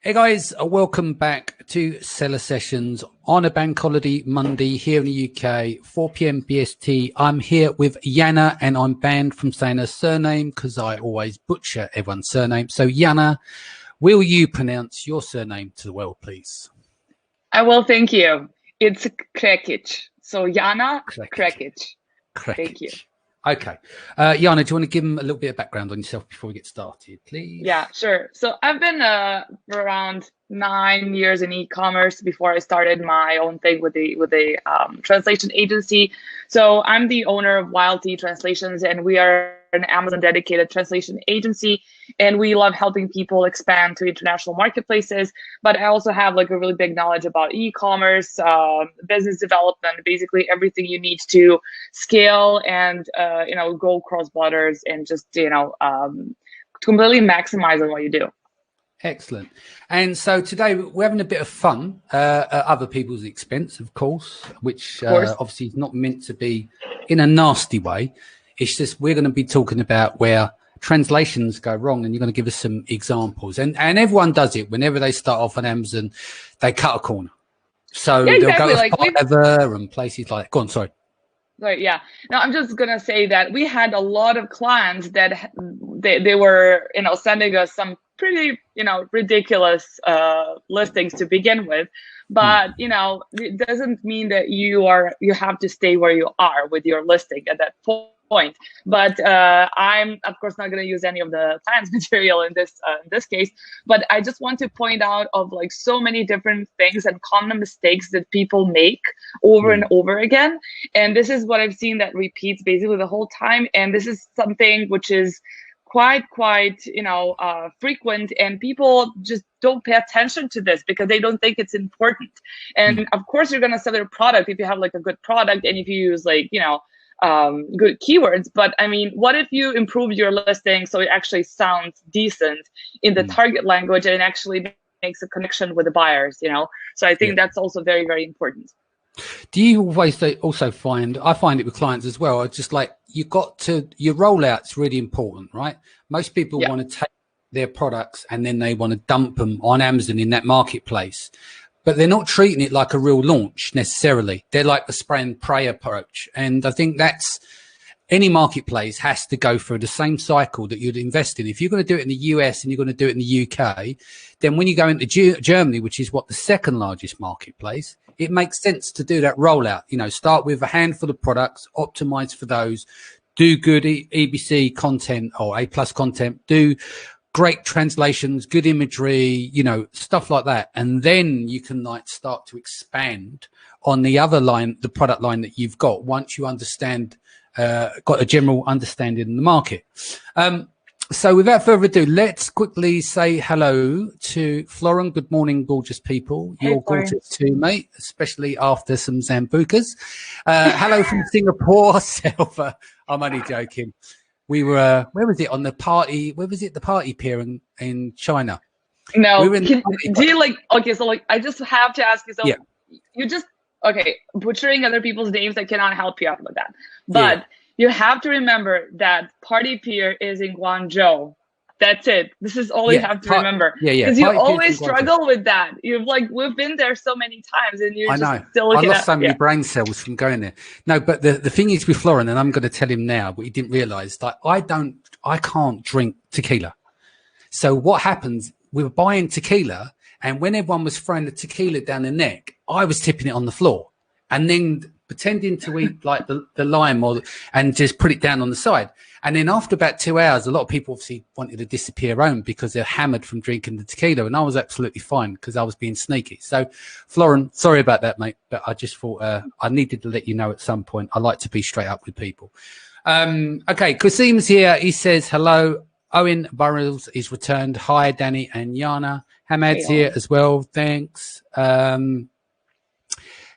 Hey guys, welcome back to Seller Sessions on a bank holiday Monday here in the UK, 4 p.m. BST. I'm here with Jana and I'm banned from saying her surname because I always butcher everyone's surname. So Jana, will you pronounce your surname to the world, please? I will, thank you. It's Krekic. So Jana Krekic. Krekic. Thank you. Okay. Jana, do you want to give them a little bit of background on yourself before we get started, please? Yeah, sure. So I've been for around 9 years in e-commerce before I started my own thing with a translation agency. So I'm the owner of Wild Tea Translations, and we are an Amazon dedicated translation agency, and we love helping people expand to international marketplaces. But I also have like a really big knowledge about e-commerce, business development, basically everything you need to scale and go cross borders and just completely maximize on what you do. Excellent. And so today we're having a bit of fun at other people's expense, of course, which obviously is not meant to be in a nasty way. It's just we're going to be talking about where translations go wrong, and you're going to give us some examples. And everyone does it whenever they start off on Amazon, they cut a corner. So yeah, exactly. they'll go to Fiverr and places like that. Go on, sorry. Right. Yeah. No, I'm just gonna say that we had a lot of clients that they were sending us some pretty ridiculous listings to begin with, but it doesn't mean that you have to stay where you are with your listing at that point. But I'm of course not going to use any of the client's material in this case, but I just want to point out of like so many different things and common mistakes that people make over and over again. And this is what I've seen that repeats basically the whole time. And this is something which is quite frequent, and people just don't pay attention to this because they don't think it's important. And of course you're going to sell your product if you have like a good product and if you use like good keywords. But I mean, what if you improve your listing so it actually sounds decent in the target language and it actually makes a connection with the buyers? So I think that's also very, very important. Do you always also find, I find it with clients as well, just like your rollout's really important, right? Most people want to take their products and then they want to dump them on Amazon in that marketplace, but they're not treating it like a real launch necessarily. They're like the spray and pray approach. And I think that's, any marketplace has to go through the same cycle that you'd invest in. If you're going to do it in the US and you're going to do it in the UK, then when you go into Germany, which is what the second largest marketplace, it makes sense to do that rollout. Start with a handful of products, optimize for those, do good EBC content or A+ content, do great translations, good imagery, stuff like that. And then you can like start to expand on the other line, the product line that you've got once you understand, got a general understanding in the market. So without further ado, let's quickly say hello to Florin. Good morning, gorgeous people. You're gorgeous too, mate, especially after some Zambucas. Hello from Singapore, Selva. I'm only joking. We were, where was it on the party? Where was it? The party pier in China. No, do you like, okay, so like, I just have to ask you, so you just, okay, butchering other people's names, I cannot help you out with that. But you have to remember that party pier is in Guangzhou. That's it. This is all you have to remember. Because you always struggle with that. We've been there so many times, and you're still. I lost so many brain cells from going there. No, but the thing is with Florin, and I'm going to tell him now, but he didn't realize that I can't drink tequila. So what happens? We were buying tequila, and when everyone was throwing the tequila down the neck, I was tipping it on the floor, and then pretending to eat like the lime and just put it down on the side. And then after about 2 hours, a lot of people obviously wanted to disappear home because they're hammered from drinking the tequila. And I was absolutely fine because I was being sneaky. So Florin, sorry about that, mate. But I just thought I needed to let you know at some point. I like to be straight up with people. Okay, Kasim's here. He says, hello. Owen Burrows is returned. Hi, Danny and Jana. Hamad's here as well. Thanks.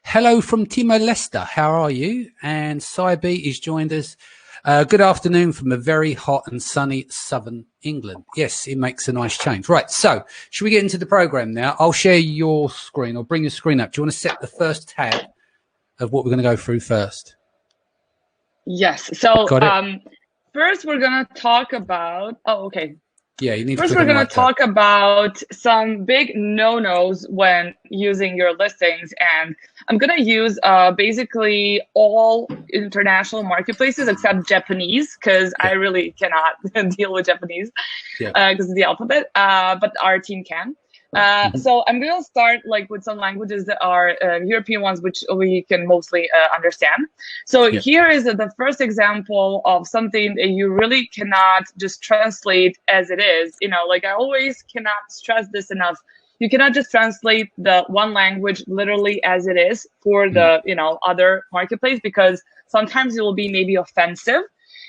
Hello from Timor-Leste. How are you? And Saibi has joined us. Good afternoon from a very hot and sunny southern England. Yes, it makes a nice change. Right, so should we get into the program now? I'll share your screen or bring your screen up. Do you want to set the first tab of what we're going to go through first? Yes. So first we're going to talk about, oh, okay. Yeah, you need First, to we're going like to talk about some big no-nos when using your listings. And I'm going to use basically all international marketplaces except Japanese, because I really cannot deal with Japanese because of the alphabet, but our team can. So I'm going to start like with some languages that are European ones, which we can mostly understand. So here is the first example of something that you really cannot just translate as it is. You know, like I always cannot stress this enough. You cannot just translate the one language literally as it is for the, you know, other marketplace, because sometimes it will be maybe offensive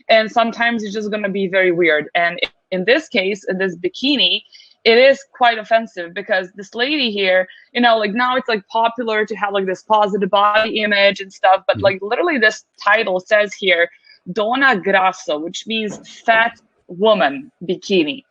and sometimes it's just going to be very weird. And in this case, in this bikini, it is quite offensive because this lady here, you know, like now it's like popular to have like this positive body image and stuff, but like literally this title says here, Donna Grasso, which means fat woman bikini.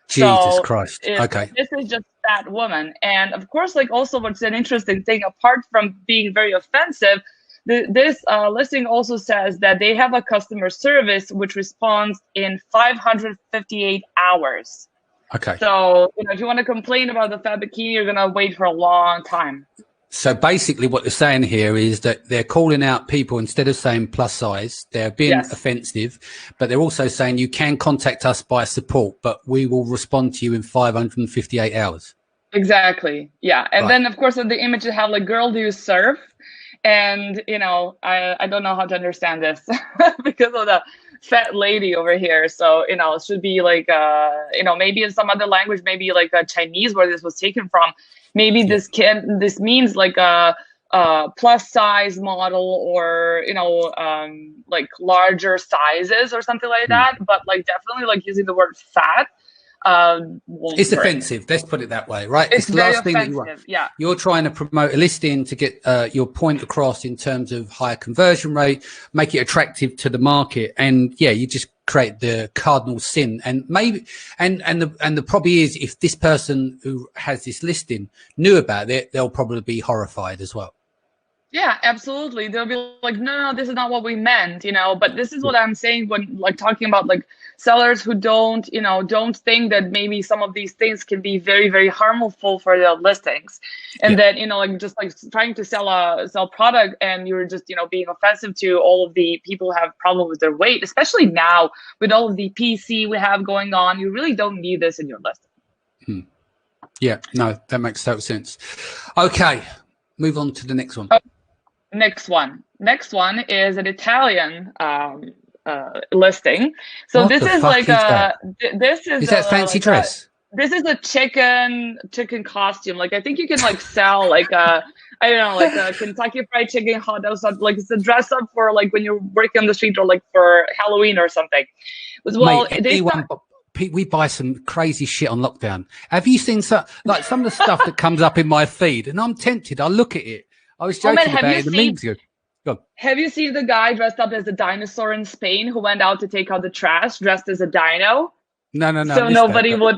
Jesus Christ. Okay. This is just fat woman. And of course, like also what's an interesting thing, apart from being very offensive, this listing also says that they have a customer service which responds in 558 hours. Okay. So, you know, if you want to complain about the fat bikini, you're going to wait for a long time. So basically what they're saying here is that they're calling out people instead of saying plus size, they're being offensive, but they're also saying you can contact us by support, but we will respond to you in 558 hours. Exactly. Yeah. And then, of course, in the image you have like, girl, do you surf? And, you know, I don't know how to understand this because of the fat lady over here. So, you know, it should be like, you know, maybe in some other language, maybe like a Chinese where this was taken from. Maybe this means like a plus size model or, you know, like larger sizes or something like that. But like definitely like using the word fat. It's offensive. Let's put it that way, right? It's the very last thing offensive. that you want. Yeah. You're trying to promote a listing to get your point across in terms of higher conversion rate, make it attractive to the market, and you just create the cardinal sin. And maybe and the problem is, if this person who has this listing knew about it, they'll probably be horrified as well. Yeah, absolutely. They'll be like, no, this is not what we meant, you know, but this is what I'm saying when like talking about like sellers who don't, you know, don't think that maybe some of these things can be very, very harmful for their listings. And then, you know, like just like trying to sell product and you're just, you know, being offensive to all of the people who have problem with their weight, especially now with all of the PC we have going on. You really don't need this in your listing. Yeah, no, that makes total sense. Okay, move on to the next one. Next one is an Italian listing. So this is like this is that fancy dress? This is a chicken costume. Like I think you can like sell like I don't know, like a Kentucky Fried Chicken hot dog, like it's a dress up for like when you're working on the street or like for Halloween or something. Well, mate, we buy some crazy shit on lockdown. Have you seen some of the stuff that comes up in my feed? And I'm tempted. I look at it. I was joking about it. The memes go. Have you seen the guy dressed up as a dinosaur in Spain who went out to take out the trash dressed as a dino? No. So nobody would.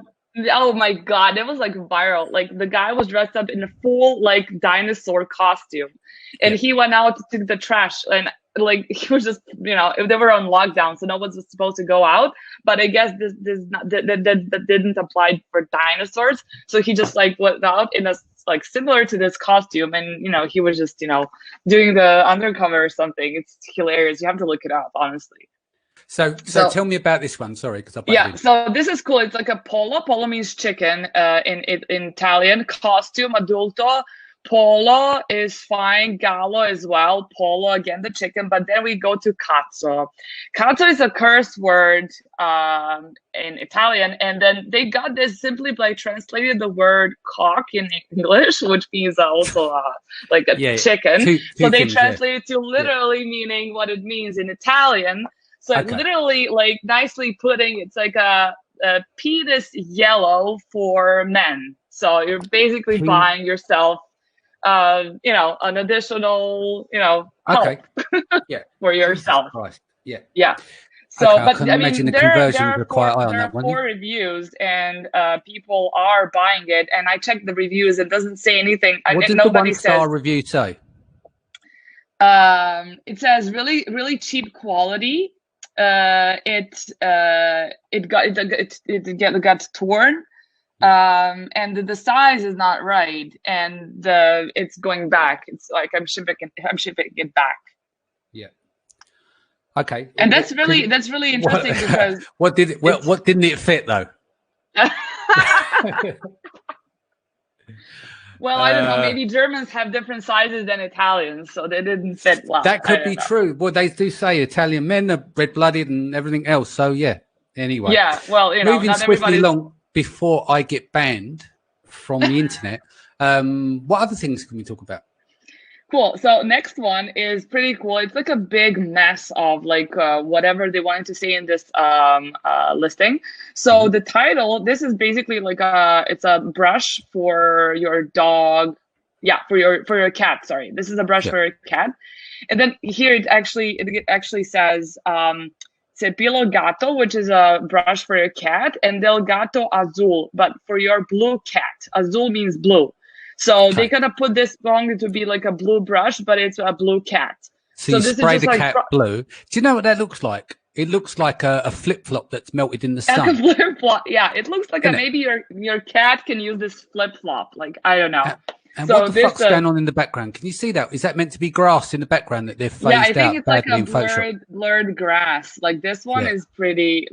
Oh my God, it was like viral. Like the guy was dressed up in a full like dinosaur costume, and he went out to take the trash, and like he was just, you know, they were on lockdown, so no one was supposed to go out. But I guess that didn't apply for dinosaurs, so he just like went out in a like similar to this costume, and you know he was just, you know, doing the undercover or something. It's hilarious. You have to look it up, honestly. So tell me about this one. Sorry, because so this is cool. It's like a polo. Polo means chicken in Italian. Costume adulto. Polo is fine. Gallo as well. Polo, again, the chicken. But then we go to cazzo. Cazzo is a curse word in Italian. And then they got this simply by translating the word cock in English, which means also like a chicken. So they translate it to literally meaning what it means in Italian. So literally, like nicely putting, it's like a penis yellow for men. So you're basically buying yourself you know, an additional, you know, help for yourself. Yeah. So, but I mean, there are 4 reviews, and people are buying it. And I checked the reviews; it doesn't say anything. What did the 1-star review say? It says really, really cheap quality. it got torn, and the size is not right, and it's going back. It's like I'm shipping it back. Yeah. Okay. And that's really interesting because what didn't it fit though? Well, I don't know. Maybe Germans have different sizes than Italians, so they didn't fit well. That could be true. Well, they do say Italian men are red-blooded and everything else. So yeah. Anyway. Yeah. Well, moving swiftly along before I get banned from the internet. What other things can we talk about? Cool. So next one is pretty cool. It's like a big mess of like whatever they wanted to say in this listing. So the title, this is basically like it's a brush for your dog. Yeah, for your cat. Sorry, this is a brush for your cat. And then here it actually says Cepillo Gato, which is a brush for your cat, and Del Gato Azul, but for your blue cat. Azul means blue. So they kind of put this wrong to be like a blue brush, but it's a blue cat. So you spray the cat blue. Do you know what that looks like? It looks like a flip-flop that's melted in the sun. Like a flip-flop. Yeah, it looks like maybe your cat can use this flip-flop. Like, I don't know. And so what the fuck's going on in the background? Can you see that? Is that meant to be grass in the background that they've phased out? Yeah, I think it's like a blurred grass. Like this one is pretty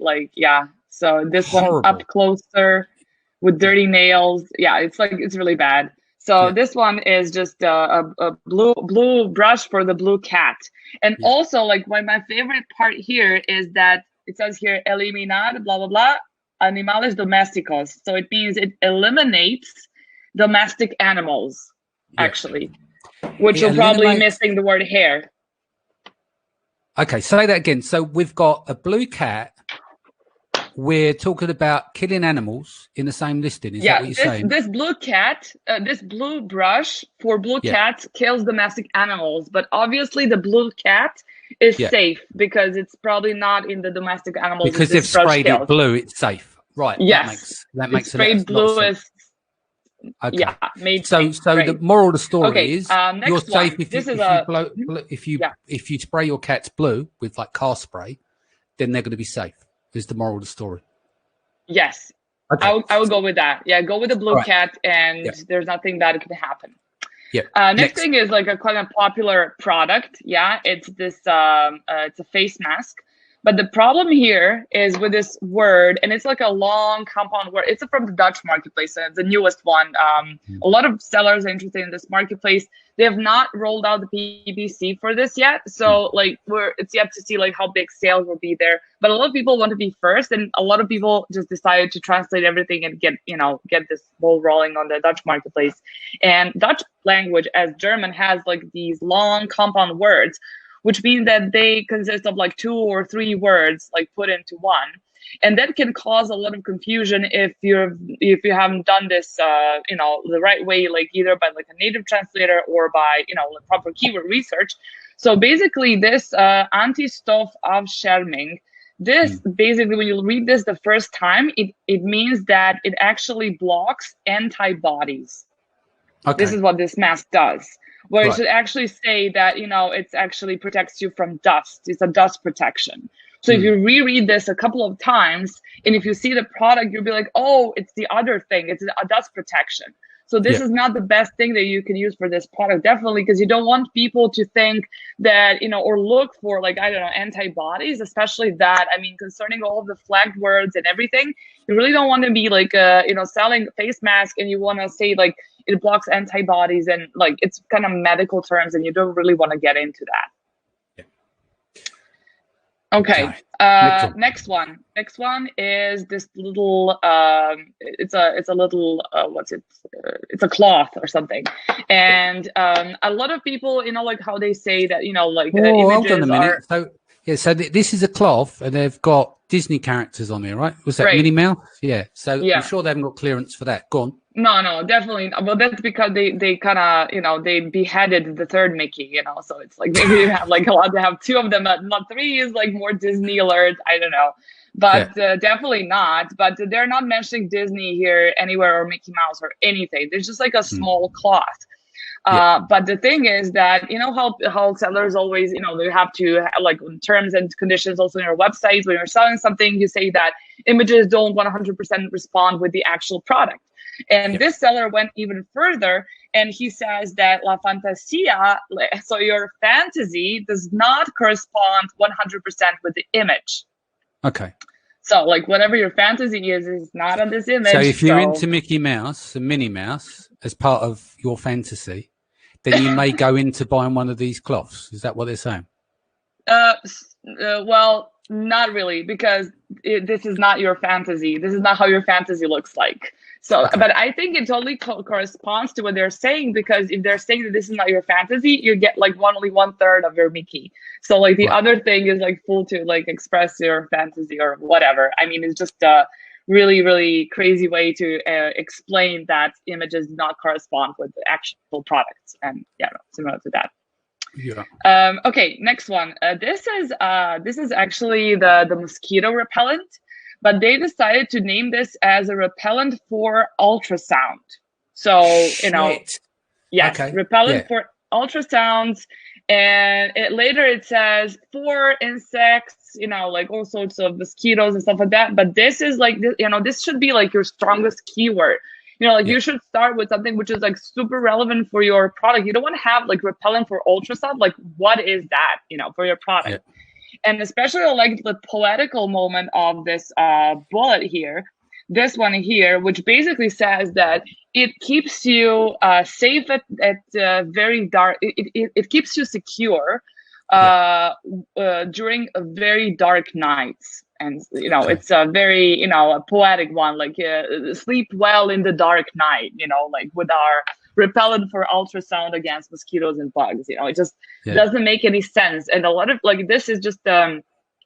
So this one up closer with dirty nails. Yeah, it's really bad. So this one is just a blue brush for the blue cat. And also, like, my favorite part here is that it says here, eliminar, blah, blah, blah, animales domésticos. So it means it eliminates domestic animals, actually, which you're probably missing the word hair. Okay, say that again. So we've got a blue cat. We're talking about killing animals in the same listing. Is that what you're saying? This blue cat, this blue brush for blue cats kills domestic animals, but obviously the blue cat is safe because it's probably not in the domestic animals. Because they've sprayed it blue, it's safe. Right. Yes. That makes sprayed blue is. Okay. Yeah. Made so the moral of the story is you're safe if you spray your cats blue with like car spray, then they're going to be safe. Is the moral of the story? Yes. Okay. I would go with that. Yeah, go with the blue cat, and there's nothing that could happen. Yeah. Next thing is like a kind of popular product. Yeah, it's this. It's a face mask. But the problem here is with this word, and it's like a long compound word. It's from the Dutch marketplace, and it's the newest one. A lot of sellers are interested in this marketplace. They have not rolled out the PPC for this yet, so like it's yet to see like how big sales will be there. But a lot of people want to be first, and a lot of people just decided to translate everything and get this ball rolling on the Dutch marketplace. And Dutch language, as German, has like these long compound words, which means that they consist of like 2 or 3 words like put into one. And that can cause a lot of confusion if you haven't done this, the right way, like either by like a native translator or by, proper keyword research. So basically this anti-stof avscherming, this basically, when you read this the first time, it means that it actually blocks antibodies. Okay. This is what this mask does. Where it should actually say that, it's actually protects you from dust. It's a dust protection. So if you reread this a couple of times, and if you see the product, you'll be like, oh, it's the other thing. It's a dust protection. So this is not the best thing that you can use for this product, definitely, because you don't want people to think that, or look for like, I don't know, antibodies, especially that. I mean, concerning all of the flagged words and everything, you really don't want to be like, selling face mask and you want to say like, it blocks antibodies and like it's kind of medical terms, and you don't really want to get into that. Okay. Next one is this little it's a little it's a cloth or something, and a lot of people like how they say that images hold on a minute. So this is a cloth, and they've got Disney characters on there, right? Was that Minnie Mouse? Yeah. So I'm sure they haven't got clearance for that. Go on. No, definitely. Well, that's because they kind of, they beheaded the third Mickey, so it's like maybe you have like allowed to have 2 of them, but not 3 is like more Disney alert. I don't know, but definitely not. But they're not mentioning Disney here anywhere or Mickey Mouse or anything. There's just like a small cloth. But the thing is that, you know, how sellers always, you know, they have to like terms and conditions also in your websites. When you're selling something, you say that images don't 100% respond with the actual product. And this seller went even further, and he says that la fantasia, so your fantasy, does not correspond 100% with the image. Okay. So like whatever your fantasy is not on this image. So if you're into Mickey Mouse and Minnie Mouse as part of your fantasy, then you may go into buying one of these cloths. Is that what they're saying? Well, not really, because this is not your fantasy. This is not how your fantasy looks like. So, but I think it totally corresponds to what they're saying, because if they're saying that this is not your fantasy, you get like only 1/3 of your Mickey. So like the other thing is like full to like express your fantasy or whatever. I mean, it's just a really, really crazy way to explain that images do not correspond with the actual products. And yeah, similar to that. Yeah. Okay, next one. This is actually the mosquito repellent. But they decided to name this as a repellent for ultrasound. So, you know, yes, repellent for ultrasounds. And later it says for insects, you know, like all sorts of mosquitoes and stuff like that. But this is like, you know, this should be like your strongest keyword. You know, like you should start with something which is like super relevant for your product. You don't want to have like repellent for ultrasound. Like, what is that, you know, for your product? Yeah. And especially like the poetical moment of this bullet here, this one here, which basically says that it keeps you safe at very dark. It keeps you secure during a very dark nights. And, you know, it's a very, you know, a poetic one, like sleep well in the dark night, you know, like with our repellent for ultrasound against mosquitoes and bugs. You know, it just doesn't make any sense. And a lot of like, this is just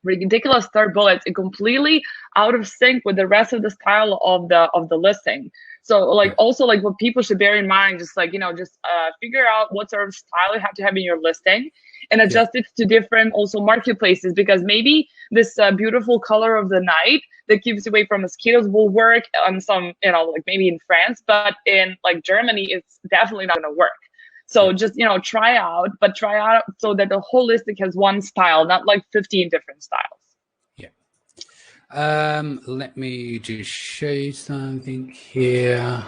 ridiculous third bullet, and completely out of sync with the rest of the style of the listing. So like also like what people should bear in mind, just like, you know, just figure out what sort of style you have to have in your listing and adjust it to different also marketplaces, because maybe this beautiful color of the night that keeps you away from mosquitoes will work on some, you know, like maybe in France, but in like Germany, it's definitely not going to work. So just, you know, try out so that the whole listing has one style, not like 15 different styles. Let me just show you something here.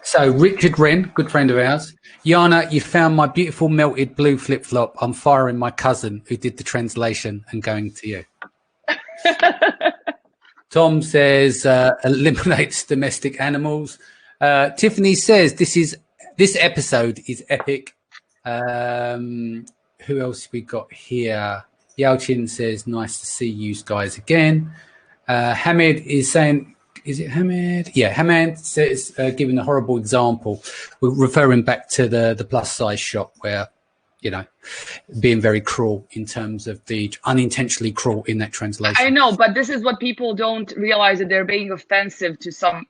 So Richard Wren, good friend of ours. Jana, you found my beautiful melted blue flip-flop. I'm firing my cousin who did the translation and going to you. Tom says eliminates domestic animals. Tiffany says this episode is epic. Who else we got here? Yalchin says nice to see you guys again. Hamid is saying, is it Hamid? Yeah, Hamid says giving a horrible example. We're referring back to the plus size shop where, you know, being very cruel in terms of the unintentionally cruel in that translation. I know, but this is what people don't realize, that they're being offensive to some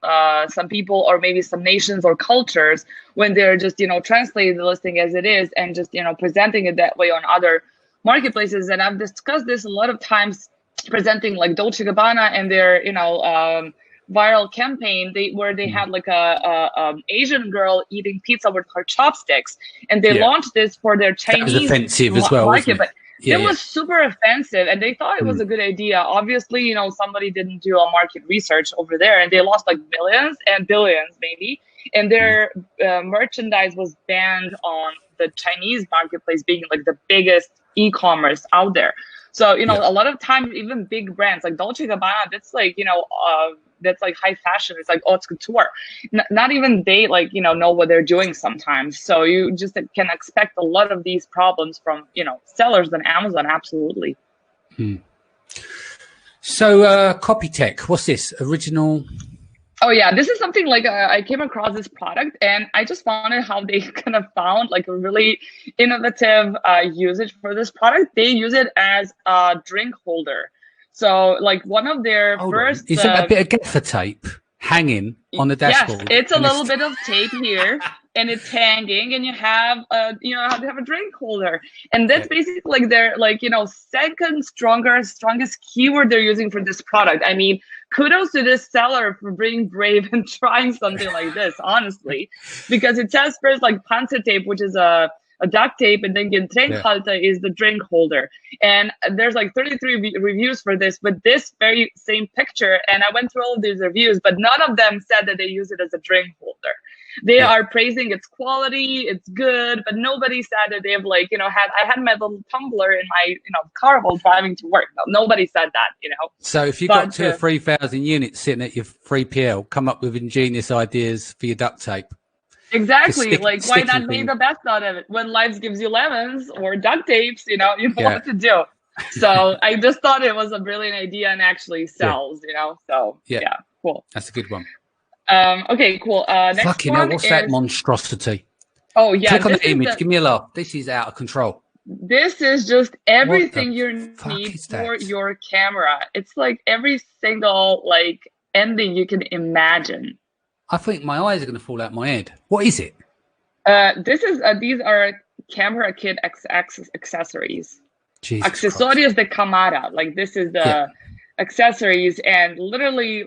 people or maybe some nations or cultures when they're just, you know, translating the listing as it is and just, you know, presenting it that way on other marketplaces. And I've discussed this a lot of times, presenting like Dolce & Gabbana and their, you know, viral campaign where they had like a Asian girl eating pizza with her chopsticks, and they launched this for their Chinese that was offensive as well, market, but it was super offensive, and they thought it was a good idea. Obviously, you know, somebody didn't do a market research over there, and they lost like millions and billions maybe, and their merchandise was banned on the Chinese marketplace, being like the biggest e-commerce out there. So, you know, a lot of times, even big brands like Dolce & Gabbana, that's like, you know, that's like high fashion. It's like haute couture. Not even they like, you know what they're doing sometimes. So you just can expect a lot of these problems from, you know, sellers on Amazon. Absolutely. So copy tech, what's this? Original? Oh yeah, this is something like I came across this product, and I just wondered how they kind of found like a really innovative usage for this product. They use it as a drink holder. So like one of their first... Is it a bit of gaffer tape hanging on the dashboard? Yes, it's a little bit of tape here, and it's hanging, and you have a drink holder, and that's basically like their, like, you know, second strongest keyword they're using for this product. I mean, kudos to this seller for being brave and trying something like this, honestly, because it says first like panze tape, which is a duct tape, and then Getränkhalter is the drink holder. And there's like 33 reviews for this with this very same picture. And I went through all of these reviews, but none of them said that they use it as a drink holder. They are praising its quality, it's good, but nobody said that they've like, I had my little tumbler in my, car while driving to work. Nobody said that, So if you've got 2,000 or 3,000 units sitting at your 3PL, come up with ingenious ideas for your duct tape. Exactly. Why not make the best out of it? When life gives you lemons or duct tapes, you know what to do. So I just thought it was a brilliant idea and actually sells, So yeah, cool. That's a good one. Okay, cool. Next Fucking one hell, what's that monstrosity? Oh yeah. Click on the image. Give me a laugh. This is out of control. This is just everything you need for your camera. It's like every single ending you can imagine. I think my eyes are going to fall out my head. What is it? These are camera kit accessories. Jesus Accesorios de cámara. This is the accessories, and literally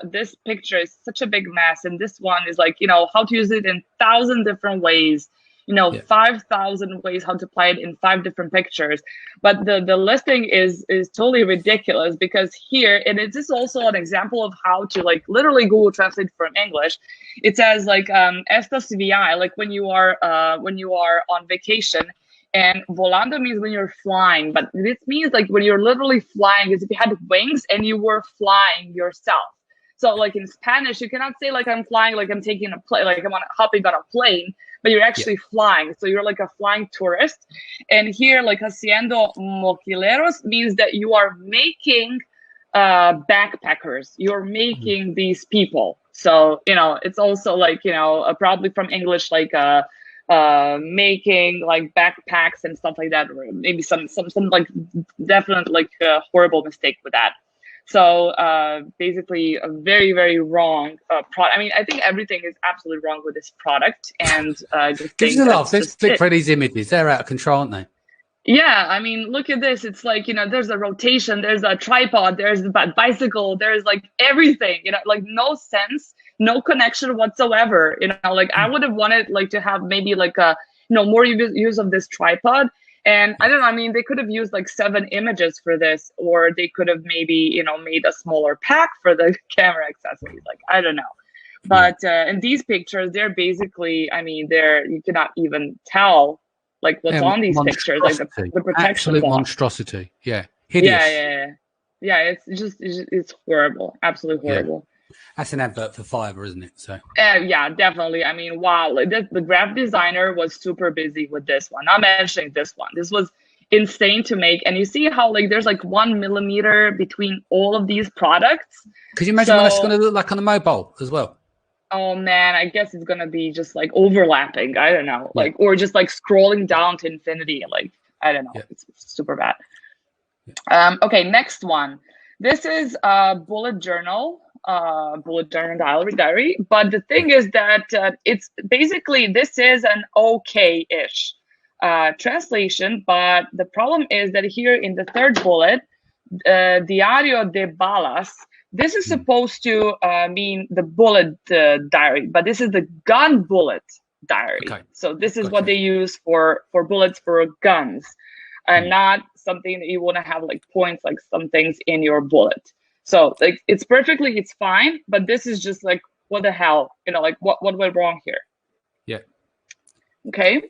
this picture is such a big mess, and this one is how to use it in 1,000 different ways, 5,000 ways how to apply it in 5 different pictures. But the listing is totally ridiculous, because here, and it is also an example of how to literally Google Translate from English. It says estas VI, when you are on vacation. And volando means when you're flying, but this means when you're literally flying is if you had wings and you were flying yourself. So in Spanish, you cannot say I'm flying, I'm taking a plane, I'm hopping on a plane, but you're actually flying. So you're like a flying tourist. And here, haciendo mochileros means that you are making backpackers. You're making these people. So, it's also probably from English, making backpacks and stuff like that, or maybe some definite horrible mistake with that. So basically a very, very wrong product. I mean, I think everything is absolutely wrong with this product, and just give us a laugh. Let's click for these images. They're out of control, aren't they? Yeah, I mean, look at this. It's there's a rotation, there's a tripod, there's a bicycle, there's everything, no sense, no connection whatsoever. I would have wanted to have maybe a more use of this tripod. And I don't know, I mean, they could have used 7 images for this, or they could have maybe made a smaller pack for the camera accessories. I don't know. But in these pictures, they're basically, I mean, you cannot even tell what's on these pictures, the protection. Absolute monstrosity. Yeah. Hideous. Yeah. It's horrible. Absolutely horrible. That's an advert for Fiverr, isn't it? So. Yeah, definitely. I mean, wow. The graphic designer was super busy with this one. Not mentioning this one. This was insane to make. And you see how there's 1 millimeter between all of these products. Could you imagine what that's going to look like on the mobile as well? Oh man, I guess it's gonna be just overlapping. I don't know, or just scrolling down to infinity. I don't know. Yeah. It's super bad. Yeah. Okay, next one. This is a bullet journal diary. But the thing is that it's basically, this is an okay-ish translation. But the problem is that here in the 3rd bullet, diario de balas. This is supposed to mean the bullet diary, but this is the gun bullet diary. Okay. So this is what they use for bullets for guns, and not something that you want to have points some things in your bullet. So it's fine, but this is just what the hell, what went wrong here? Yeah. Okay.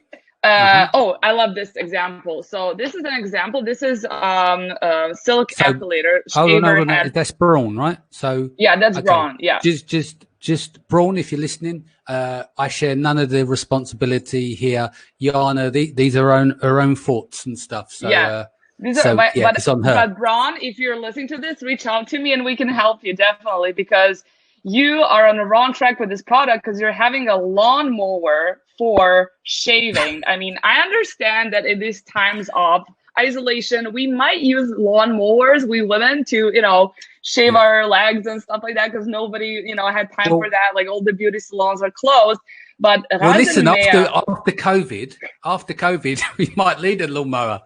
Oh, I love this example. So this is an example. This is silk applicator. No, that's Braun, right? So yeah, that's Braun. Yeah. Just Braun, if you're listening. I share none of the responsibility here. Jana, these are her own thoughts and stuff. So yeah. It's on her. But Braun, if you're listening to this, reach out to me and we can help you definitely, because you are on the wrong track with this product, because you're having a lawnmower for shaving. I mean, I understand that in these times of isolation, we might use lawnmowers, we women, to, shave our legs and stuff like that, because nobody, had time for that. All the beauty salons are closed. But listen, after COVID, we might need a lawnmower.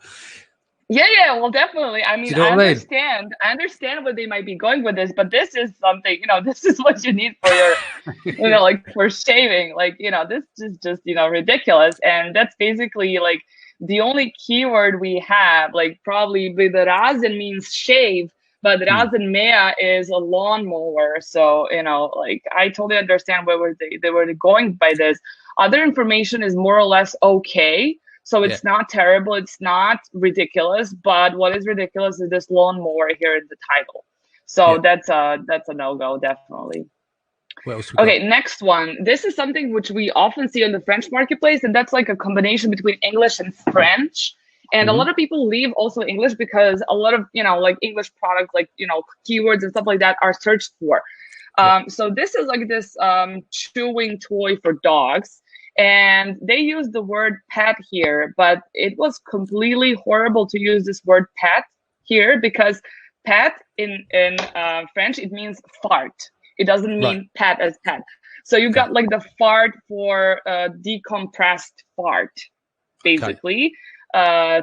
Yeah, well, definitely. I mean, Do you know what I mean? I understand where they might be going with this, but this is something, this is what you need for your, like for shaving. Like, this is just, ridiculous. And that's basically like the only keyword we have, like probably with the rasen means shave, but rasenmäher is a lawnmower. So, like I totally understand where they were going by this. Other information is more or less okay. So it's not terrible, it's not ridiculous, but what is ridiculous is this lawnmower here in the title. So that's a no-go, definitely. What else we Okay, got? next one. This is something which we often see on the French marketplace, and that's like a combination between English and French. And a lot of people leave also English because a lot of, like English products, like, keywords and stuff like that are searched for. So this is like this chewing toy for dogs. And they use the word pet here, but it was completely horrible to use this word pet here because pet in French, it means fart. It doesn't mean pet as pet. So you got like the fart for decompressed fart, basically.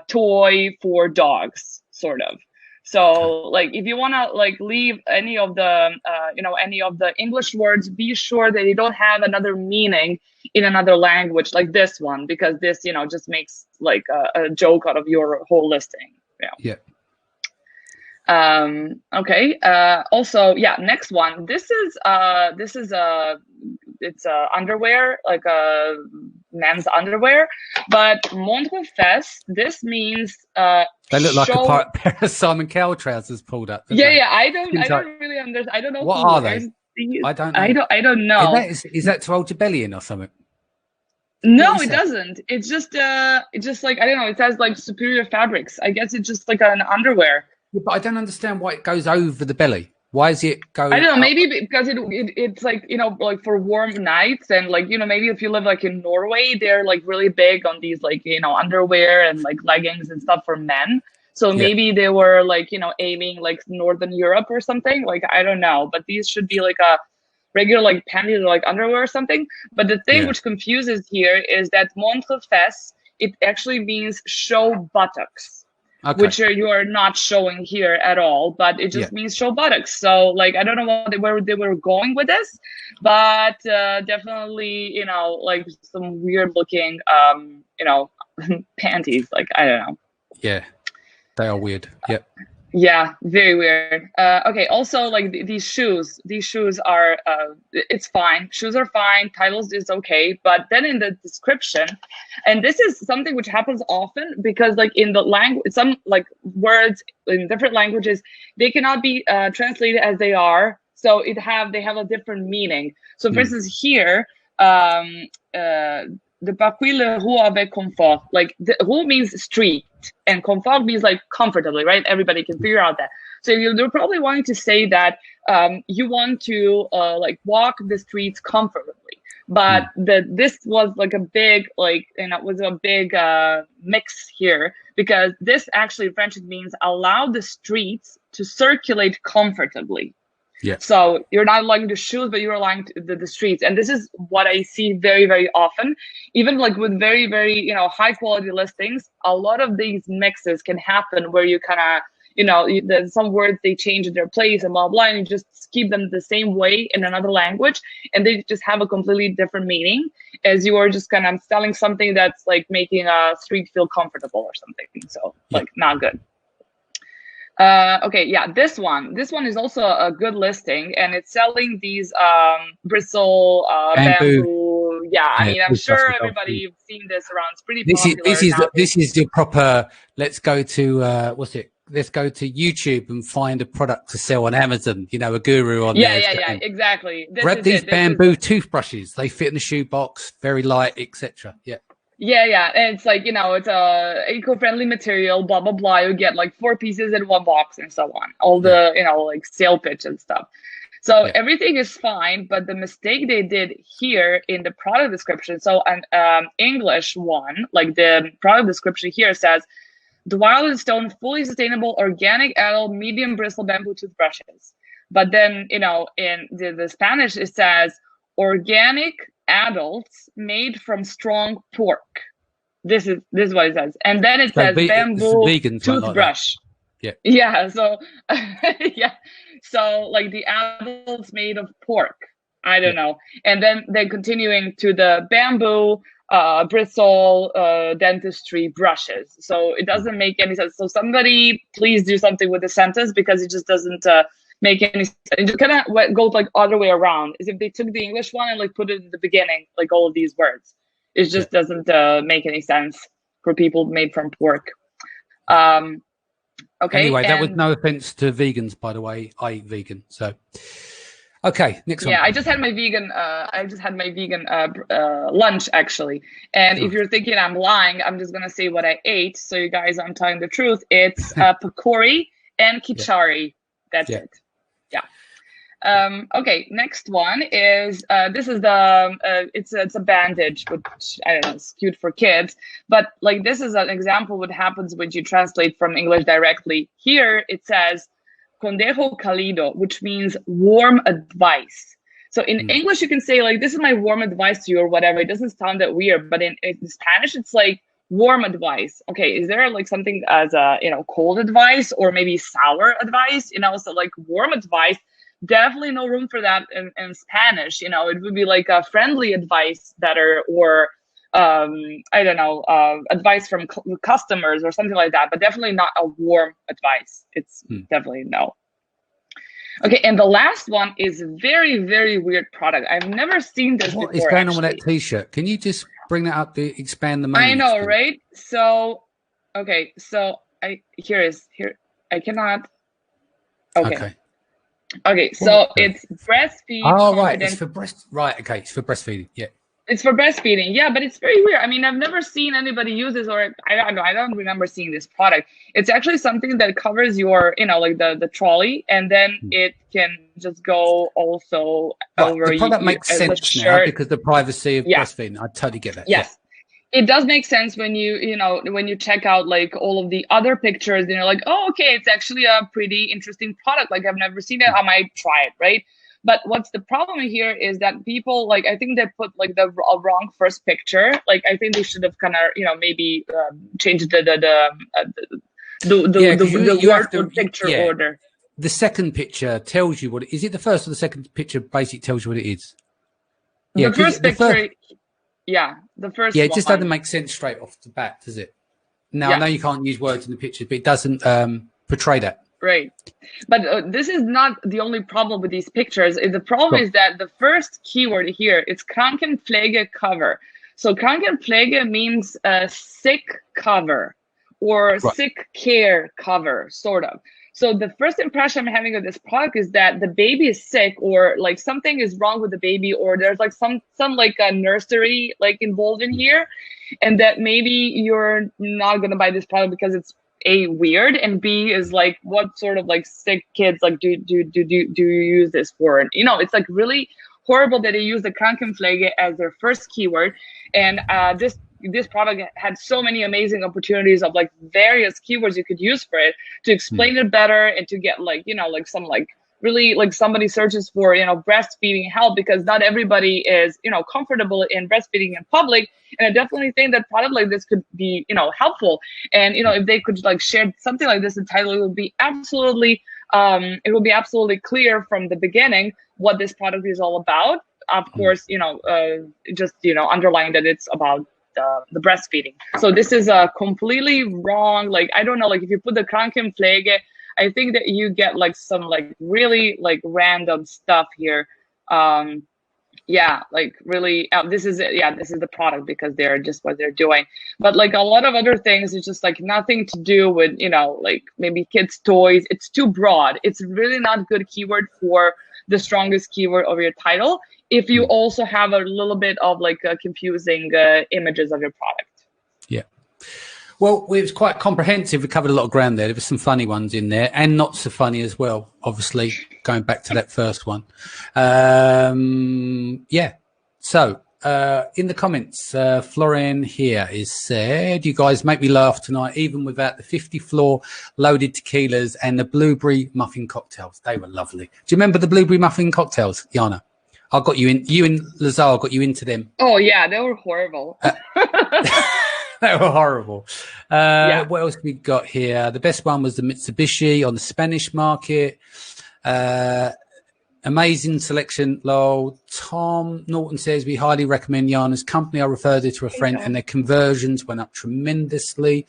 Toy for dogs, sort of. So like if you want to like leave any of the any of the English words, be sure that they don't have another meaning in another language like this one, because this just makes like a joke out of your whole listing. Okay. Also, next one. This is it's underwear, like a men's underwear, but montre-fesse, this means they look like a pair of Simon Cowell trousers pulled up. Yeah. I don't really understand. I don't know what are they. I don't know. I don't know. Is that to hold your belly in or something? No, it doesn't. It's just like, I don't know. It says like superior fabrics. I guess it's just like an underwear. Yeah, but I don't understand why it goes over the belly. Why is it going? I don't know. Maybe because it's like, like for warm nights, and like, maybe if you live like in Norway, they're like really big on these like, underwear and like leggings and stuff for men. So maybe they were like, aiming like Northern Europe or something. Like, I don't know. But these should be like a regular like panties or like underwear or something. But the thing which confuses here is that montre-fesse, it actually means show buttocks. Which you are not showing here at all, but it just means show buttocks. So like, I don't know where they were going with this, but definitely, like some weird looking, panties. Like, I don't know. Yeah, they are weird. Yep. Yeah, very weird. Okay, also like these shoes are, it's fine. Shoes are fine. Titles is okay. But then in the description, and this is something which happens often because like in the language, some like words in different languages, they cannot be translated as they are. So they have a different meaning. So for instance, here, the parcours le roue avec confort, like the roue means street and confort means like comfortably, right? Everybody can figure out that. So you're probably wanting to say that you want to like walk the streets comfortably, but this was like a big mix here, because this actually in French, it means allow the streets to circulate comfortably. Yeah. So you're not allowing the shoes, but you're allowing the streets. And this is what I see very, very often, even like with very, very, high quality listings. A lot of these mixes can happen where you kind of, some words they change in their place and blah, blah, and you just keep them the same way in another language. And they just have a completely different meaning, as you are just kind of selling something that's like making a street feel comfortable or something. So like not good. Okay, this one is also a good listing, and it's selling these bristle bamboo. Yeah, I mean, I'm sure everybody's seen this around. It's pretty popular. This is the proper. Let's go to let's go to YouTube and find a product to sell on Amazon. A guru on there. Yeah, exactly. Grab these bamboo toothbrushes. They fit in the shoebox, very light, etc. Yeah, and it's like, it's a eco-friendly material, blah, blah, blah. You get like 4 pieces in 1 box and so on. All the, like sale pitch and stuff. So everything is fine, but the mistake they did here in the product description, so an English one, like the product description here says, the Wild and Stone fully sustainable organic adult medium bristle bamboo toothbrushes. But then, in the Spanish, it says organic adults made from strong pork. This is what it says. And then it says bamboo toothbrush. Like yeah. So yeah. So like the apple's made of pork. I don't know. And then they're continuing to the bamboo bristle dentistry brushes. So it doesn't make any sense. So somebody please do something with the sentence, because it just doesn't make any sense. It just kind of goes like other way around, as if they took the English one and like put it in the beginning, like all of these words. It just doesn't make any sense for people made from pork. Okay. Anyway, that was no offense to vegans, by the way. I eat vegan, so. Okay, next one. Yeah, I just had my vegan. Lunch actually. And if you're thinking I'm lying, I'm just gonna say what I ate, so you guys, I'm telling the truth. It's pakori and kichari. That's it. Yeah. Okay. Next one is this is the it's a bandage, which I don't know, it's cute for kids, but like this is an example what happens when you translate from English directly. Here it says Consejo cálido, which means warm advice. So in English, you can say like, this is my warm advice to you or whatever. It doesn't sound that weird, but in Spanish, it's like warm advice. Okay, is there like something as a, cold advice or maybe sour advice? So like warm advice, definitely no room for that in Spanish. It would be like a friendly advice better, or I don't know, advice from customers or something like that, but definitely not a warm advice. It's definitely no. Okay, and the last one is very, very weird product. I've never seen this before. What is going on with that T-shirt? Can you just bring that up to expand the I know, right? So, okay, so I cannot. Okay, so it's breastfeed. Oh, right, it's for breast. Right, okay, it's for breastfeeding. Yeah. It's for breastfeeding, yeah, but it's very weird. I mean, I've never seen anybody use this, or I don't know. I don't remember seeing this product. It's actually something that covers your, like the trolley, and then it can just go also over. The product makes sense now because the privacy of breastfeeding. I totally get that. Yes. Yeah. It does make sense when when you check out like all of the other pictures, and you're like, oh, okay, it's actually a pretty interesting product. Like I've never seen it. I might try it, right? But what's the problem here is that people, like, I think they put like the wrong first picture. Like, I think they should have kind of, maybe changed the word picture order. The second picture tells you what it is. It the first or the second picture basically tells you what it is? Yeah, the first picture. The first. Yeah, it just doesn't make sense straight off the bat, does it? Now I know you can't use words in the pictures, but it doesn't portray that. Right. But this is not the only problem with these pictures. The problem is that the first keyword here, it's Krankenpflege cover. So Krankenpflege means sick cover or sick care cover, sort of. So the first impression I'm having of this product is that the baby is sick, or like something is wrong with the baby, or there's like some like a nursery like involved in here, and that maybe you're not going to buy this product because it's A, weird, and B, is like, what sort of like sick kids like do you use this for? And it's like really horrible that they use the Krankenpflege as their first keyword. And this product had so many amazing opportunities of like various keywords you could use for it to explain it better, and to get like like some like really like somebody searches for breastfeeding help, because not everybody is comfortable in breastfeeding in public. And I definitely think that product like this could be helpful. And if they could like share something like this in title, it would be absolutely clear from the beginning what this product is all about. Of course, just underline that it's about the breastfeeding. So this is a completely wrong, like, I don't know, like if you put the Krankenpflege, I think that you get like some like really like random stuff here. Like really, this is the product, because they're just what they're doing. But like a lot of other things, it's just like nothing to do with, like maybe kids' toys. It's too broad. It's really not good keyword for the strongest keyword of your title, if you also have a little bit of like confusing images of your product. Yeah. Well, it was quite comprehensive. We covered a lot of ground there. There were some funny ones in there, and not so funny as well, obviously, going back to that first one. So in the comments, Florian here is said, you guys make me laugh tonight, even without the 50 floor loaded tequilas and the blueberry muffin cocktails. They were lovely. Do you remember the blueberry muffin cocktails, Jana? I got you in. You and Lazar got you into them. Oh yeah, they were horrible. They were horrible. What else we got here? The best one was the Mitsubishi on the Spanish market. Amazing selection, lol. Tom Norton says, we highly recommend Jana's company. I referred it to a friend and their conversions went up tremendously.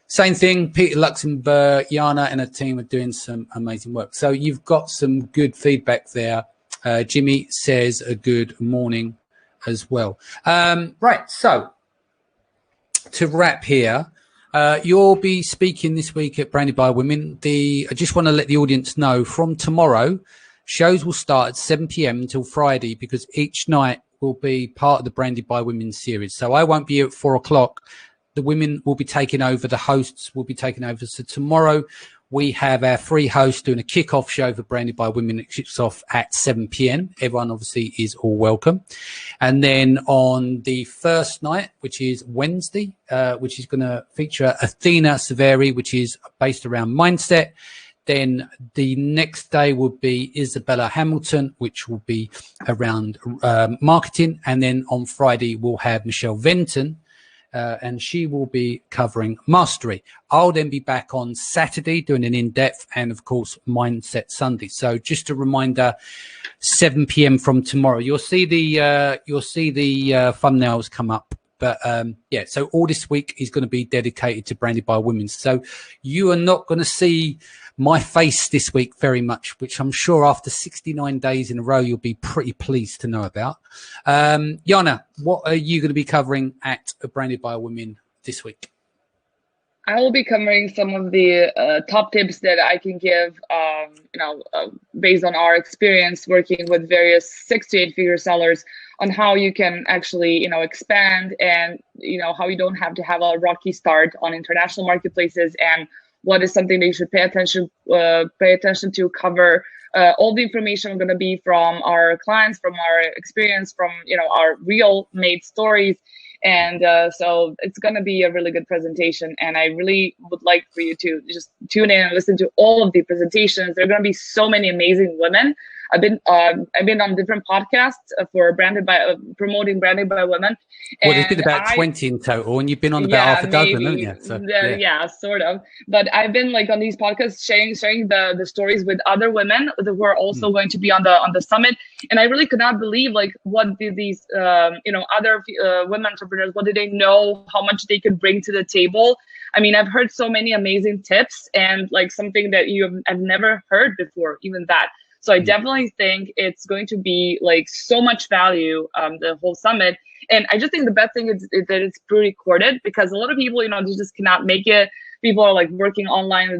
Same thing, Peter Luxembourg, Jana and her team are doing some amazing work. So you've got some good feedback there. Jimmy says a good morning as well. Right, so to wrap here, you'll be speaking this week at Branded by Women. I just want to let the audience know from tomorrow, shows will start at 7 p.m. until Friday, because each night will be part of the Branded by Women series. So I won't be here at 4 o'clock. The women will be taking over. The hosts will be taking over. So tomorrow we have our free host doing a kickoff show for Branded by Women. It kicks off at 7 p.m. Everyone obviously is all welcome. And then on the first night, which is Wednesday, which is going to feature Athena Severi, which is based around mindset. Then the next day will be Isabella Hamilton, which will be around marketing. And then on Friday, we'll have Michelle Venton, and she will be covering mastery. I'll then be back on Saturday doing an in-depth and, of course, Mindset Sunday. So just a reminder, 7 p.m. from tomorrow. You'll see the thumbnails come up. But yeah, so all this week is going to be dedicated to Branded by Women. So you are not going to see my face this week very much, which I'm sure after 69 days in a row, you'll be pretty pleased to know about. Jana, what are you going to be covering at Branded by Women this week? I will be covering some of the top tips that I can give, based on our experience working with various 6 to 8 figure sellers, on how you can actually, expand, and, how you don't have to have a rocky start on international marketplaces, and what is something that you should pay attention to cover. All the information are going to be from our clients, from our experience, from, our real made stories. And so it's going to be a really good presentation. And I really would like for you to just tune in and listen to all of the presentations. There are going to be so many amazing women. I've been on different podcasts for promoting Branded by Women. Well, there's been about 20 in total, and you've been on about half a dozen, haven't you? So, yeah, sort of. But I've been on these podcasts sharing the stories with other women who are also going to be on the summit. And I really could not believe what did these other women entrepreneurs, what did they know, how much they could bring to the table. I mean, I've heard so many amazing tips, and something that I've never heard before, even that. So I definitely think it's going to be so much value, the whole summit. And I just think the best thing is that it's pre-recorded, because a lot of people, they just cannot make it. People are working online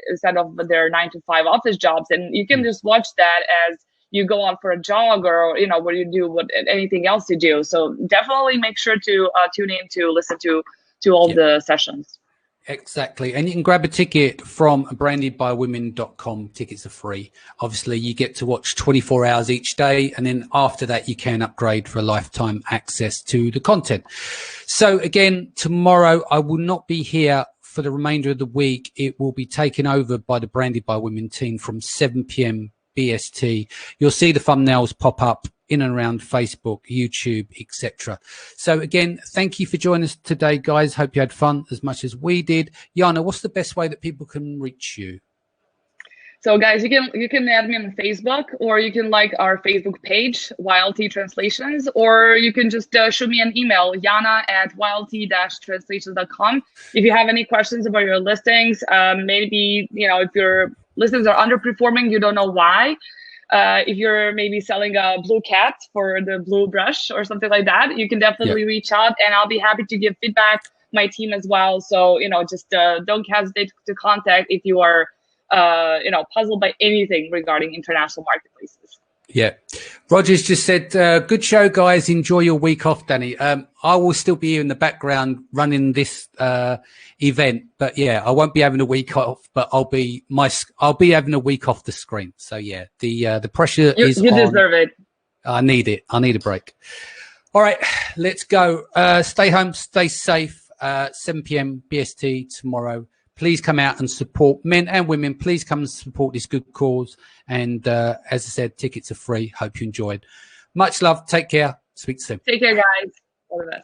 instead of their 9-to-5 office jobs. And you can just watch that as you go out for a jog, or, what you do, anything else you do. So definitely make sure to tune in to listen to all the sessions. Exactly. And you can grab a ticket from brandedbywomen.com. Tickets are free. Obviously, you get to watch 24 hours each day. And then after that, you can upgrade for a lifetime access to the content. So again, tomorrow, I will not be here for the remainder of the week. It will be taken over by the Branded by Women team from 7 p.m. BST. You'll see the thumbnails pop up in and around Facebook, YouTube, etc. So again, thank you for joining us today, guys. Hope you had fun as much as we did. Jana, what's the best way that people can reach you? So guys, you can add me on Facebook, or you can like our Facebook page, YLT Translations, or you can just shoot me an email, jana@ylt-translations.com. If you have any questions about your listings, maybe, if your listings are underperforming, you don't know why. If you're maybe selling a blue cat for the blue brush or something like that, you can definitely reach out, and I'll be happy to give feedback, my team as well. So, just don't hesitate to contact if you are, puzzled by anything regarding international marketplaces. Yeah. Roger's just said, good show, guys. Enjoy your week off, Danny. I will still be here in the background running this event, but yeah, I won't be having a week off, but I'll be having a week off the screen. So yeah, the pressure is on. You deserve it. I need it. I need a break. All right, let's go. Stay home, stay safe. 7 p.m. BST tomorrow. Please come out and support men and women. Please come and support this good cause. And as I said, tickets are free. Hope you enjoyed. Much love. Take care. Speak soon. Take care, guys. All the best.